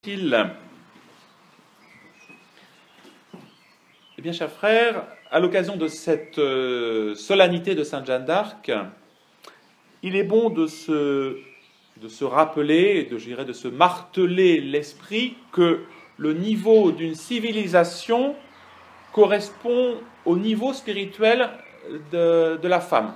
Eh bien, chers frères, à l'occasion de cette solennité de Sainte Jeanne d'Arc, il est bon de se rappeler, je dirais, de se marteler l'esprit que le niveau d'une civilisation correspond au niveau spirituel de la femme.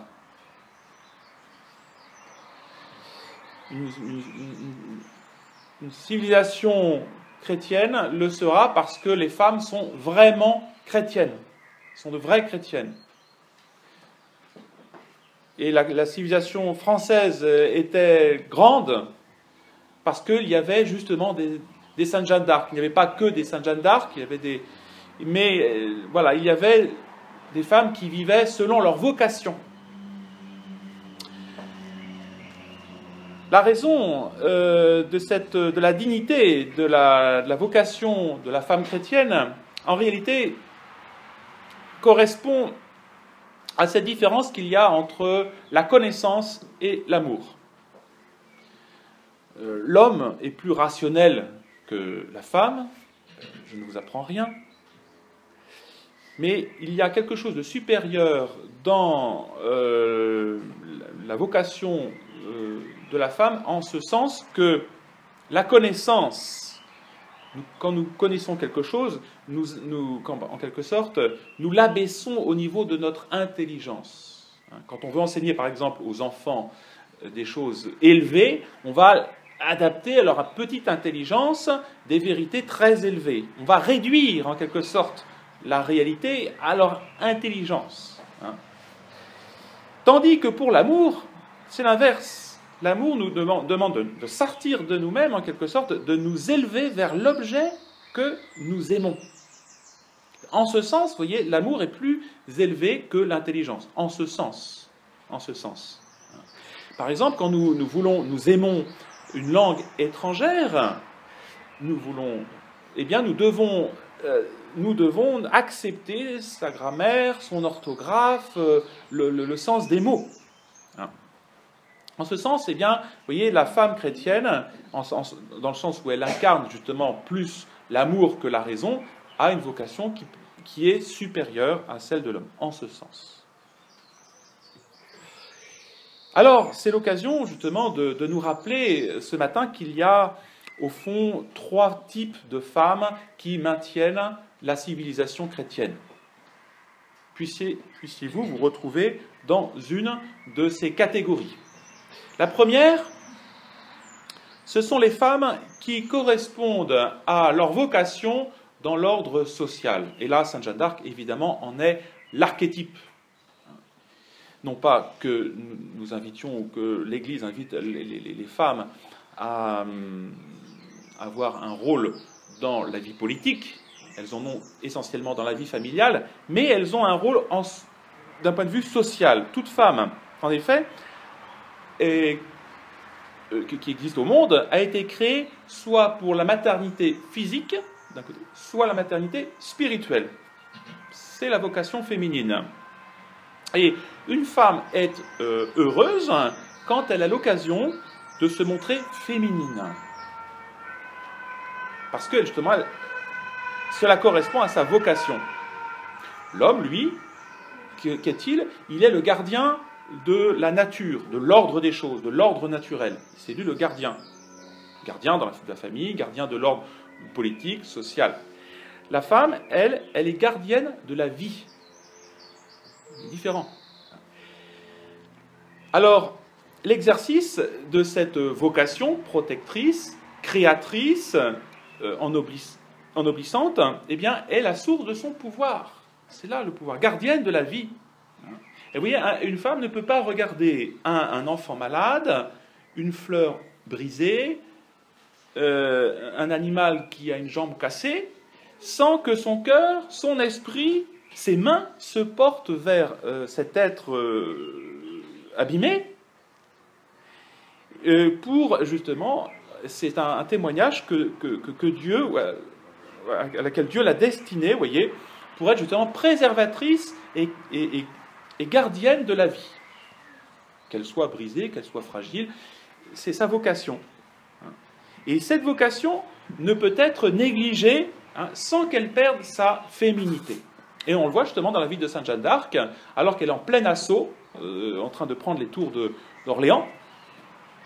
Une civilisation chrétienne le sera parce que les femmes sont vraiment chrétiennes, sont de vraies chrétiennes. Et la civilisation française était grande parce qu'il y avait justement des Sainte Jeanne d'Arc. Il n'y avait pas que des Sainte Jeanne d'Arc, il y avait il y avait des femmes qui vivaient selon leur vocation. La raison de la dignité, de la vocation de la femme chrétienne, en réalité, correspond à cette différence qu'il y a entre la connaissance et l'amour. L'homme est plus rationnel que la femme, je ne vous apprends rien, mais il y a quelque chose de supérieur dans la vocation de la femme, en ce sens que la connaissance, quand nous connaissons quelque chose, en quelque sorte, nous l'abaissons au niveau de notre intelligence. Quand on veut enseigner, par exemple, aux enfants des choses élevées, on va adapter à leur petite intelligence des vérités très élevées. On va réduire, en quelque sorte, la réalité à leur intelligence. Tandis que pour l'amour, c'est l'inverse. L'amour nous demande de sortir de nous-mêmes, en quelque sorte, de nous élever vers l'objet que nous aimons. En ce sens, vous voyez, l'amour est plus élevé que l'intelligence. En ce sens. Par exemple, quand nous aimons une langue étrangère, nous devons accepter sa grammaire, son orthographe, le sens des mots. En ce sens, vous voyez, la femme chrétienne, dans le sens où elle incarne justement plus l'amour que la raison, a une vocation qui est supérieure à celle de l'homme, en ce sens. Alors, c'est l'occasion justement de nous rappeler ce matin qu'il y a, au fond, 3 types de femmes qui maintiennent la civilisation chrétienne. Puissiez-vous vous retrouver dans une de ces catégories. La première, ce sont les femmes qui correspondent à leur vocation dans l'ordre social. Et là, Sainte Jeanne d'Arc, évidemment, en est l'archétype. Non pas que nous invitions ou que l'Église invite les femmes à avoir un rôle dans la vie politique, elles en ont essentiellement dans la vie familiale, mais elles ont un rôle d'un point de vue social. Toute femme, en effet, qui existe au monde, a été créée soit pour la maternité physique, d'un côté, soit la maternité spirituelle. C'est la vocation féminine. Et une femme est heureuse quand elle a l'occasion de se montrer féminine. Parce que, justement, cela correspond à sa vocation. L'homme, lui, qu'est-il ? Il est le gardien de la nature, de l'ordre des choses, de l'ordre naturel. C'est lui le gardien. Gardien dans la famille, gardien de l'ordre politique, social. La femme, elle est gardienne de la vie. C'est différent. Alors, l'exercice de cette vocation protectrice, créatrice, ennoblissante, est la source de son pouvoir. C'est là le pouvoir, gardienne de la vie. Et vous voyez, une femme ne peut pas regarder un enfant malade, une fleur brisée, un animal qui a une jambe cassée, sans que son cœur, son esprit, ses mains se portent vers cet être abîmé, pour justement, c'est un témoignage que Dieu, à laquelle Dieu l'a destiné, vous voyez, pour être justement préservatrice et gardienne de la vie. Qu'elle soit brisée, qu'elle soit fragile, c'est sa vocation. Et cette vocation ne peut être négligée sans qu'elle perde sa féminité. Et on le voit justement dans la vie de Sainte Jeanne d'Arc, alors qu'elle est en plein assaut, en train de prendre les tours d'Orléans.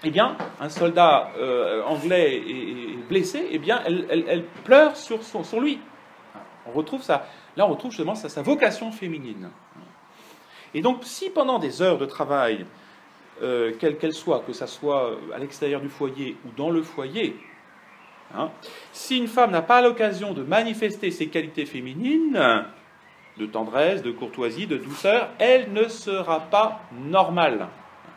Eh bien, un soldat anglais est blessé, eh bien, elle pleure sur lui. On retrouve ça. Là, on retrouve justement sa vocation féminine. Et donc, si pendant des heures de travail, quelle qu'elle soit, que ça soit à l'extérieur du foyer ou dans le foyer, si une femme n'a pas l'occasion de manifester ses qualités féminines, de tendresse, de courtoisie, de douceur, elle ne sera pas normale.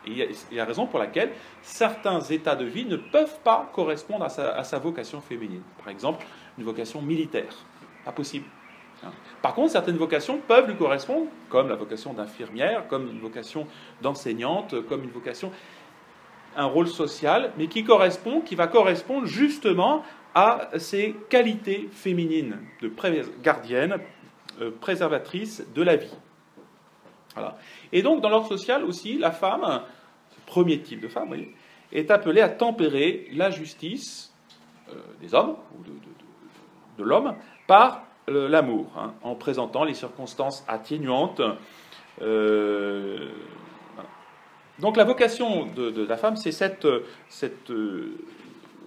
Il y a raison pour laquelle certains états de vie ne peuvent pas correspondre à sa vocation féminine. Par exemple, une vocation militaire. Pas possible. Par contre, certaines vocations peuvent lui correspondre, comme la vocation d'infirmière, comme une vocation d'enseignante, comme une vocation, un rôle social, mais qui va correspondre justement à ses qualités féminines de gardienne, préservatrice de la vie. Voilà. Et donc, dans l'ordre social aussi, la femme, ce premier type de femme, oui, est appelée à tempérer la justice des hommes, ou de l'homme, par l'amour, en présentant les circonstances atténuantes. Donc la vocation de la femme, c'est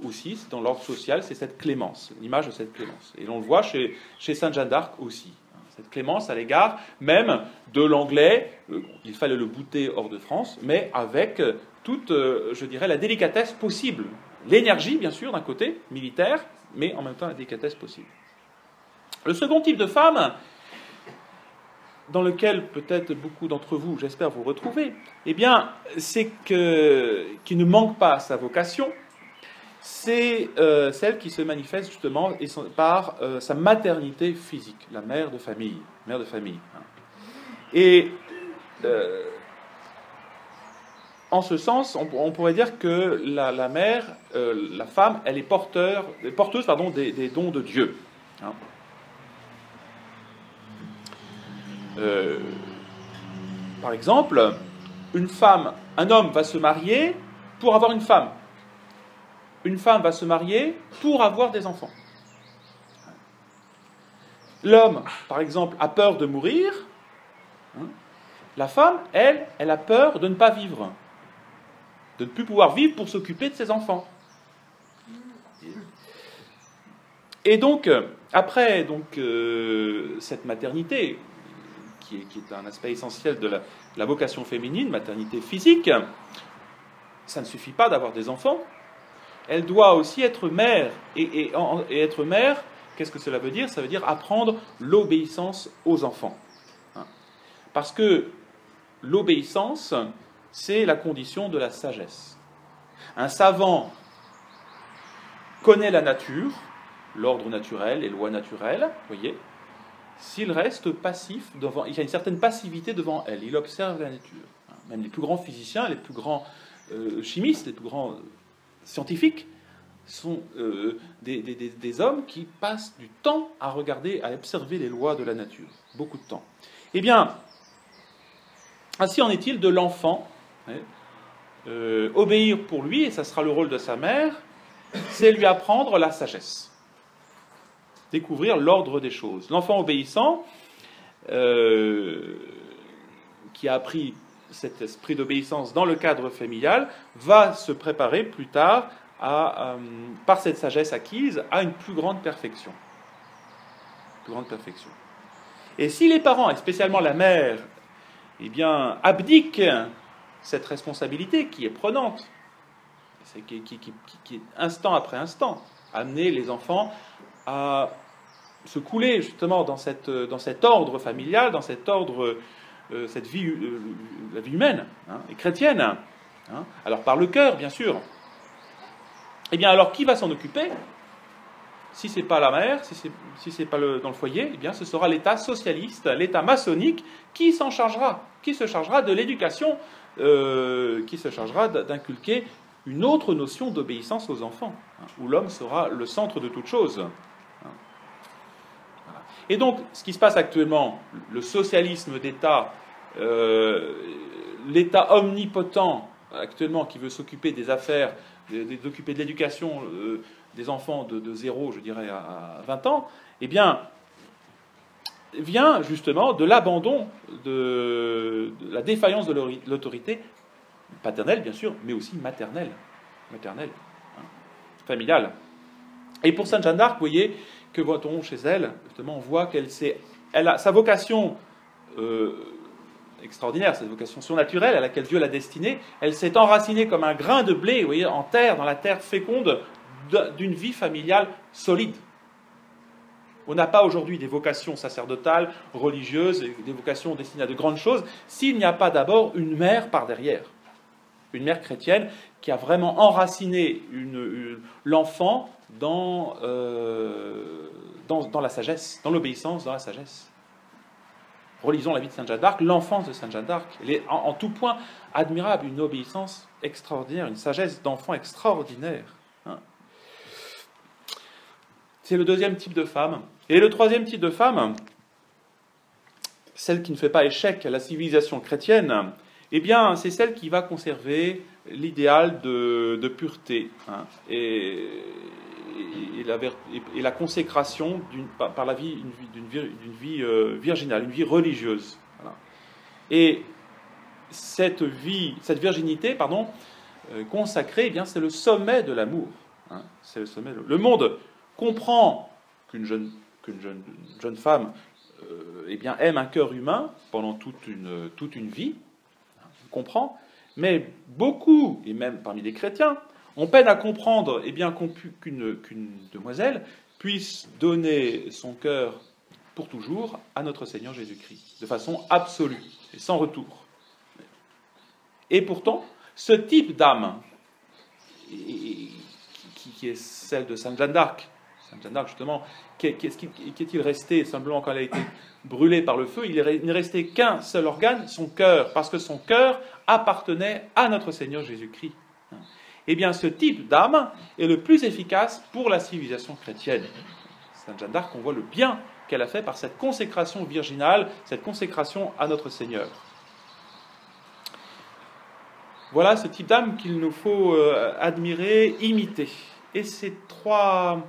aussi, dans l'ordre social, c'est cette clémence, l'image de cette clémence. Et on le voit chez Sainte Jeanne d'Arc aussi. Cette clémence à l'égard même de l'anglais, il fallait le bouter hors de France, mais avec toute, je dirais, la délicatesse possible. L'énergie, bien sûr, d'un côté, militaire, mais en même temps la délicatesse possible. Le second type de femme, dans lequel peut-être beaucoup d'entre vous, j'espère, vous retrouvez, eh bien, c'est qui ne manque pas à sa vocation, c'est celle qui se manifeste justement par sa maternité physique, la mère de famille. Et en ce sens, on pourrait dire que la mère, la femme, elle est porteuse des dons de Dieu. Par exemple, un homme va se marier pour avoir une femme. Une femme va se marier pour avoir des enfants. L'homme, par exemple, a peur de mourir. La femme, elle a peur de ne pas vivre, de ne plus pouvoir vivre pour s'occuper de ses enfants. Et donc, après cette maternité, qui est un aspect essentiel de la vocation féminine, maternité physique, ça ne suffit pas d'avoir des enfants. Elle doit aussi être mère. Et être mère, qu'est-ce que cela veut dire? Ça veut dire apprendre l'obéissance aux enfants. Parce que l'obéissance, c'est la condition de la sagesse. Un savant connaît la nature, l'ordre naturel, les lois naturelles, voyez. S'il reste passif, il y a une certaine passivité devant elle, il observe la nature. Même les plus grands physiciens, les plus grands chimistes, les plus grands scientifiques sont des hommes qui passent du temps à regarder, à observer les lois de la nature. Beaucoup de temps. Eh bien, ainsi en est-il de l'enfant. Obéir pour lui, et ça sera le rôle de sa mère, c'est lui apprendre la sagesse. Découvrir l'ordre des choses. L'enfant obéissant, qui a appris cet esprit d'obéissance dans le cadre familial, va se préparer plus tard, par cette sagesse acquise, à une plus grande perfection. Et si les parents, et spécialement la mère, eh bien, abdiquent cette responsabilité qui est prenante, qui est instant après instant, amener les enfants à se couler justement dans cet ordre familial, dans cet ordre, cette vie, la vie humaine et chrétienne. Alors par le cœur, bien sûr. Eh bien alors qui va s'en occuper? Si ce n'est pas la mère, si c'est pas dans le foyer, eh bien ce sera l'État socialiste, l'État maçonnique qui s'en chargera, qui se chargera de l'éducation, qui se chargera d'inculquer une autre notion d'obéissance aux enfants, où l'homme sera le centre de toute chose. Et donc, ce qui se passe actuellement, le socialisme d'État, l'État omnipotent actuellement qui veut s'occuper des affaires, s'occuper de l'éducation des enfants de 0, je dirais, à 20 ans, eh bien, vient justement de l'abandon, de la défaillance de l'autorité paternelle, bien sûr, mais aussi maternelle, hein, familiale. Et pour Sainte Jeanne d'Arc, vous voyez, que voit-on chez elle? Justement, on voit elle a sa vocation extraordinaire, cette vocation surnaturelle à laquelle Dieu l'a destinée. Elle s'est enracinée comme un grain de blé, vous voyez, en terre, dans la terre féconde d'une vie familiale solide. On n'a pas aujourd'hui des vocations sacerdotales, religieuses, des vocations destinées à de grandes choses, s'il n'y a pas d'abord une mère par derrière. Une mère chrétienne qui a vraiment enraciné l'enfant dans la sagesse, dans l'obéissance, dans la sagesse. Relisons la vie de Sainte Jeanne d'Arc, l'enfance de Sainte Jeanne d'Arc. Elle est en tout point admirable, une obéissance extraordinaire, une sagesse d'enfant extraordinaire. Hein. C'est le deuxième type de femme. Et le troisième type de femme, celle qui ne fait pas échec à la civilisation chrétienne, eh bien, c'est celle qui va conserver l'idéal de pureté, hein, et la consécration par la vie d'une vie virginale, une vie religieuse. Voilà. Et cette virginité, consacrée, eh bien, c'est le sommet de l'amour. Hein, c'est le sommet. Le monde comprend qu'une jeune femme eh bien, aime un cœur humain pendant toute une vie. On comprend, mais beaucoup, et même parmi les chrétiens, on peine à comprendre eh bien, qu'une demoiselle puisse donner son cœur pour toujours à notre Seigneur Jésus-Christ, de façon absolue et sans retour. Et pourtant, ce type d'âme, qui est celle de Sainte Jeanne d'Arc, justement, qu'est-il resté simplement quand elle a été brûlée par le feu? Il n'est resté qu'un seul organe, son cœur, parce que son cœur appartenait à notre Seigneur Jésus-Christ. Eh bien, ce type d'âme est le plus efficace pour la civilisation chrétienne. Sainte Jeanne d'Arc, on voit le bien qu'elle a fait par cette consécration virginale, cette consécration à notre Seigneur. Voilà ce type d'âme qu'il nous faut admirer, imiter. Et ces trois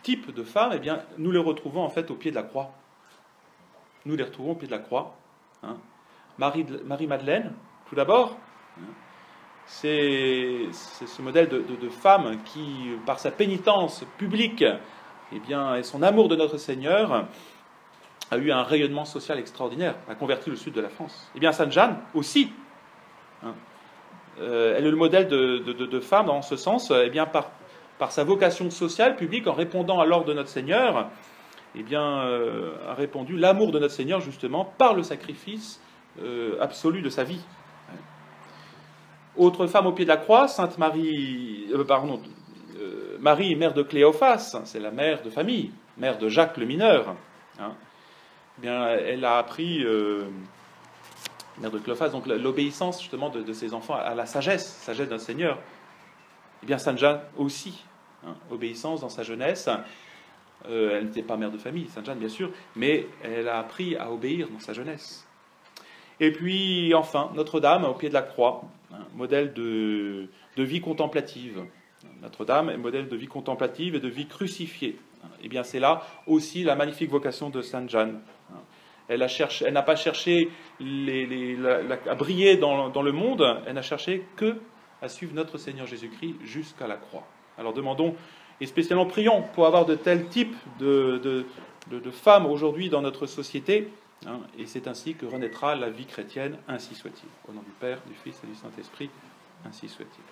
types de femmes, eh bien, nous les retrouvons en fait au pied de la croix. Nous les retrouvons au pied de la croix. Hein. Marie-Madeleine, tout d'abord, hein, c'est ce modèle de femme qui, par sa pénitence publique, eh bien, et son amour de notre Seigneur, a eu un rayonnement social extraordinaire, a converti le sud de la France. Eh bien, Sainte Jeanne aussi. Hein. Elle est le modèle de femme dans ce sens, eh bien, par sa vocation sociale publique, en répondant à l'ordre de notre Seigneur, eh bien, a répandu l'amour de notre Seigneur, justement, par le sacrifice absolu de sa vie. Autre femme au pied de la croix, Sainte Marie, Marie, mère de Cléophas, c'est la mère de famille, mère de Jacques le mineur. Hein. Eh bien, elle a appris, mère de Cléophas, donc l'obéissance justement de ses enfants à la sagesse de notre Seigneur. Eh bien, Sainte Jeanne aussi, hein, obéissance dans sa jeunesse. Elle n'était pas mère de famille, Sainte Jeanne bien sûr, mais elle a appris à obéir dans sa jeunesse. Et puis enfin, Notre-Dame au pied de la croix, hein, modèle de vie contemplative. Notre-Dame est modèle de vie contemplative et de vie crucifiée. Et bien c'est là aussi la magnifique vocation de Sainte Jeanne. Elle n'a pas cherché à briller dans le monde, elle n'a cherché que à suivre notre Seigneur Jésus-Christ jusqu'à la croix. Alors demandons, et spécialement prions pour avoir de tels types de femmes aujourd'hui dans notre société, hein, et c'est ainsi que renaîtra la vie chrétienne, ainsi soit-il. Au nom du Père, du Fils et du Saint-Esprit, ainsi soit-il.